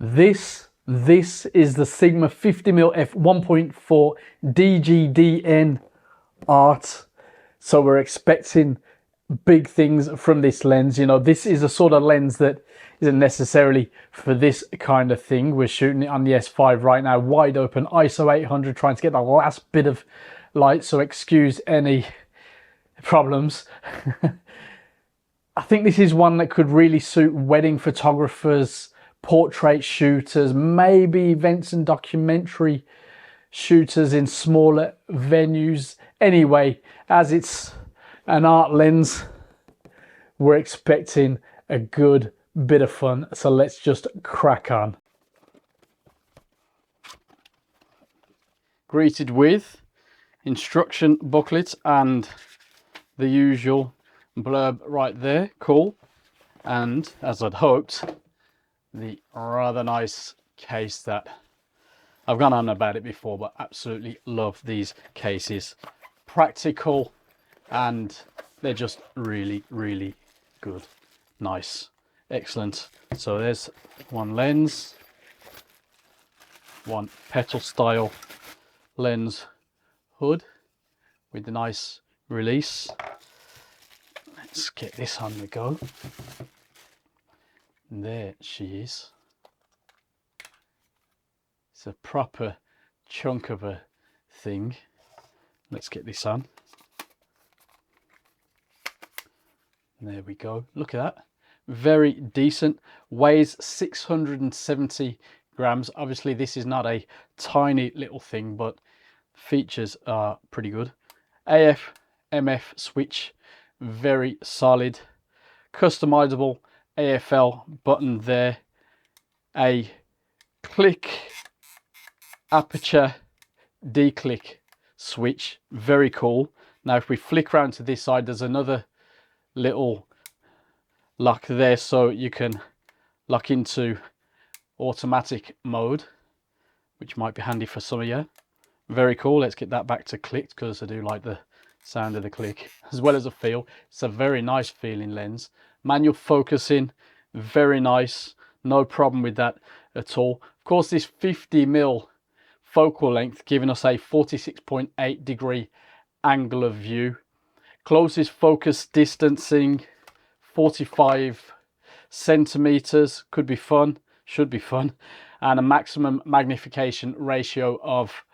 This is the Sigma 50mm F1.4 DG DN Art. So we're expecting big things from this lens. You know, this is a sort of lens that isn't necessarily for this kind of thing. We're shooting it on the S5 right now, wide open, ISO 800, trying to get the last bit of light, so excuse any problems. I think this is one that could really suit wedding photographers, portrait shooters, maybe events and documentary shooters in smaller venues. Anyway, as it's an art lens, we're expecting a good bit of fun, so let's just crack on. Greeted with instruction booklet and the usual blurb right there, cool. And as I'd hoped, the rather nice case that I've gone on about it before, but absolutely love these cases. Practical, and they're just really, really good. Nice, excellent. So there's one lens, one petal style lens hood with the nice release. Let's get this on the go. And there she is. It's a proper chunk of a thing. Let's get this on. And there we go. Look at that. Very decent. Weighs 670 grams. Obviously this is not a tiny little thing, but features are pretty good. AF MF switch, very solid. Customizable AFL button there. A click aperture declick switch, very cool. Now if we flick around to this side, there's another little lock there, so you can lock into automatic mode, which might be handy for some of you. Very cool. Let's get that back to clicked, because I do like the sound of the click as well as the feel. It's a very nice feeling lens. Manual focusing, very nice, no problem with that at all. Of course, this 50mm focal length giving us a 46.8 degree angle of view. Closest focus distancing 45 centimeters, could be fun, should be fun. And a maximum magnification ratio of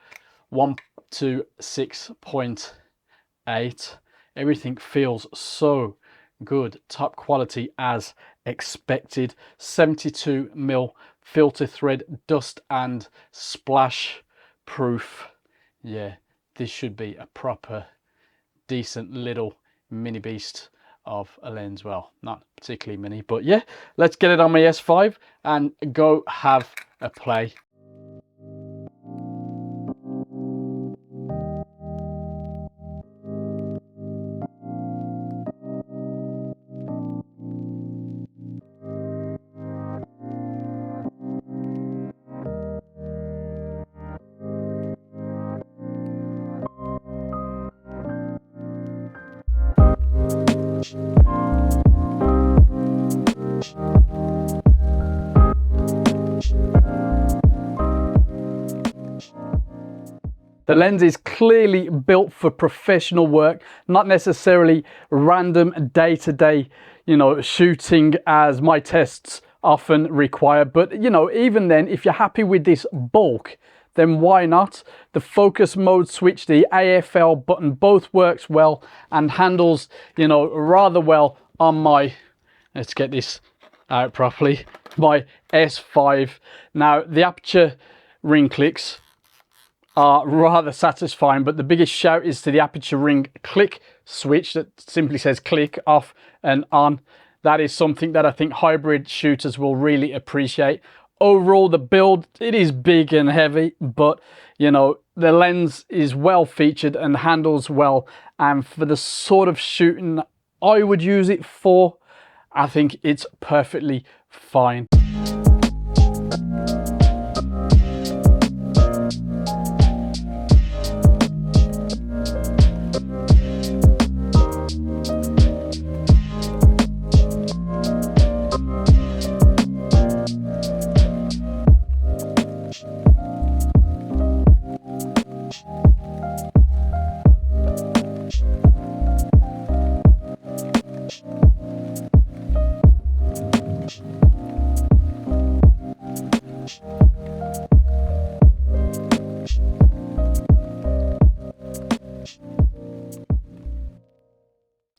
1 to 6.8. Everything feels so good, top quality as expected. 72mm filter thread, dust and splash proof. Yeah, this should be a proper decent little mini beast of a lens. Well, not particularly mini, but yeah, let's get it on my S5 and go have a play. The lens is clearly built for professional work, not necessarily random day-to-day, you know, shooting as my tests often require. But, you know, even then, if you're happy with this bulk, then why not? The focus mode switch, the AFL button, both works well and handles, you know, rather well on my, let's get this out properly, my S5. Now, the aperture ring clicks are rather satisfying, but the biggest shout is to the aperture ring click switch that simply says click off and on. That is something that I think hybrid shooters will really appreciate. Overall, the build, it is big and heavy, but you know, the lens is well featured and handles well, and for the sort of shooting I would use it for, I think it's perfectly fine.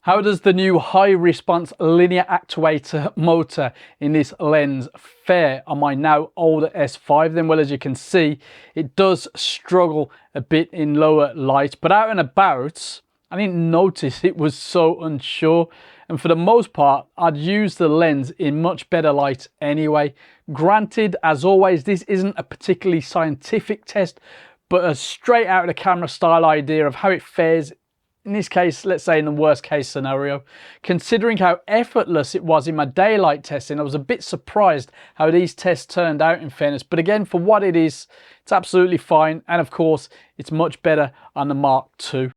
How does the new high response linear actuator motor in this lens fare on my now older S5 then? Well, as you can see, it does struggle a bit in lower light, but out and about, I didn't notice it was so unsure. And for the most part, I'd use the lens in much better light anyway. Granted, as always, this isn't a particularly scientific test, but a straight out of the camera style idea of how it fares in this case, let's say in the worst case scenario. Considering how effortless it was in my daylight testing, I was a bit surprised how these tests turned out, in fairness. But again, for what it is, it's absolutely fine. And of course, it's much better on the Mark II.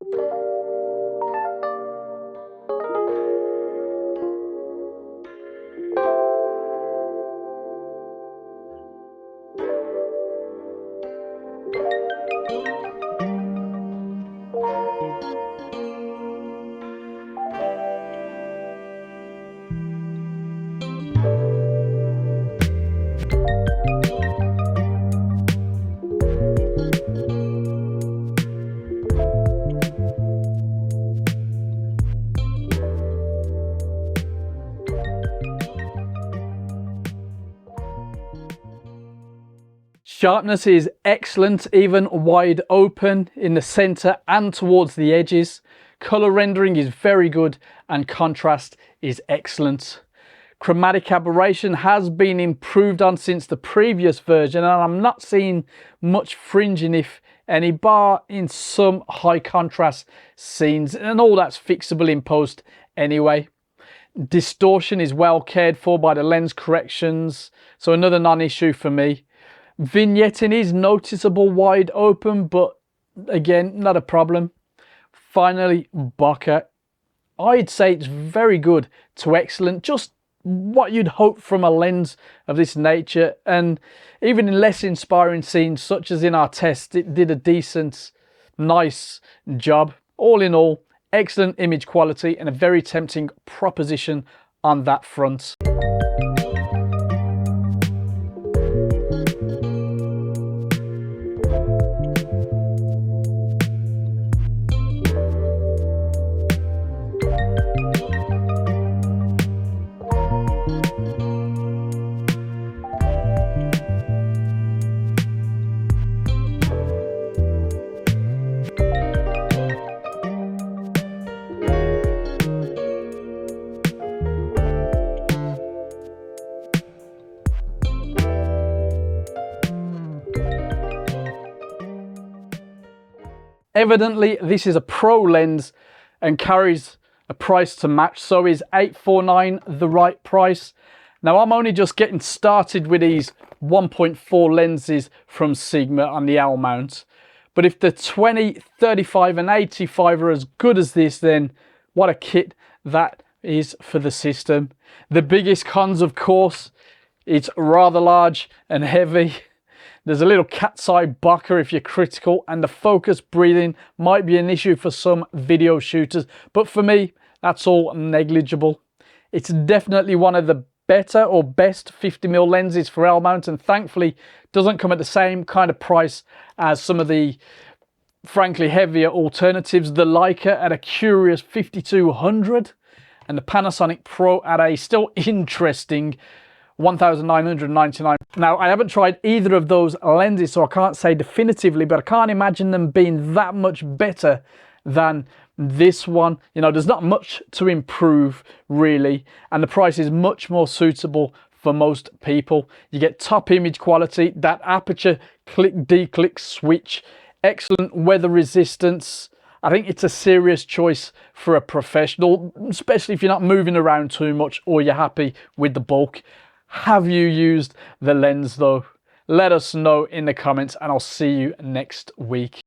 Sharpness is excellent, even wide open in the center and towards the edges. Color rendering is very good and contrast is excellent. Chromatic aberration has been improved on since the previous version, and I'm not seeing much fringing, if any, bar in some high contrast scenes, and all that's fixable in post anyway. Distortion is well cared for by the lens corrections, so another non-issue for me. Vignetting is noticeable wide open, but again, not a problem. Finally, bokeh. I'd say it's very good to excellent, just what you'd hope from a lens of this nature. And even in less inspiring scenes, such as in our test, it did a decent, nice job. All in all, excellent image quality and a very tempting proposition on that front. Evidently, this is a pro lens and carries a price to match, so is 849 the right price? Now, I'm only just getting started with these 1.4 lenses from Sigma on the L mount, but if the 20, 35 and 85 are as good as this, then what a kit that is for the system. The biggest cons, of course, it's rather large and heavy. There's a little cat's eye bokeh if you're critical, and the focus breathing might be an issue for some video shooters, but for me, that's all negligible. It's definitely one of the better or best 50mm lenses for L mount, and thankfully doesn't come at the same kind of price as some of the frankly heavier alternatives. The Leica at a curious 5200 and the Panasonic Pro at a still interesting 1999. Now, I haven't tried either of those lenses, so I can't say definitively, but I can't imagine them being that much better than this one. You know, there's not much to improve really, and the price is much more suitable for most people. You get top image quality, that aperture click declick switch, excellent weather resistance. I think it's a serious choice for a professional, especially if you're not moving around too much or you're happy with the bulk. Have you used the lens though? Let us know in the comments, and I'll see you next week.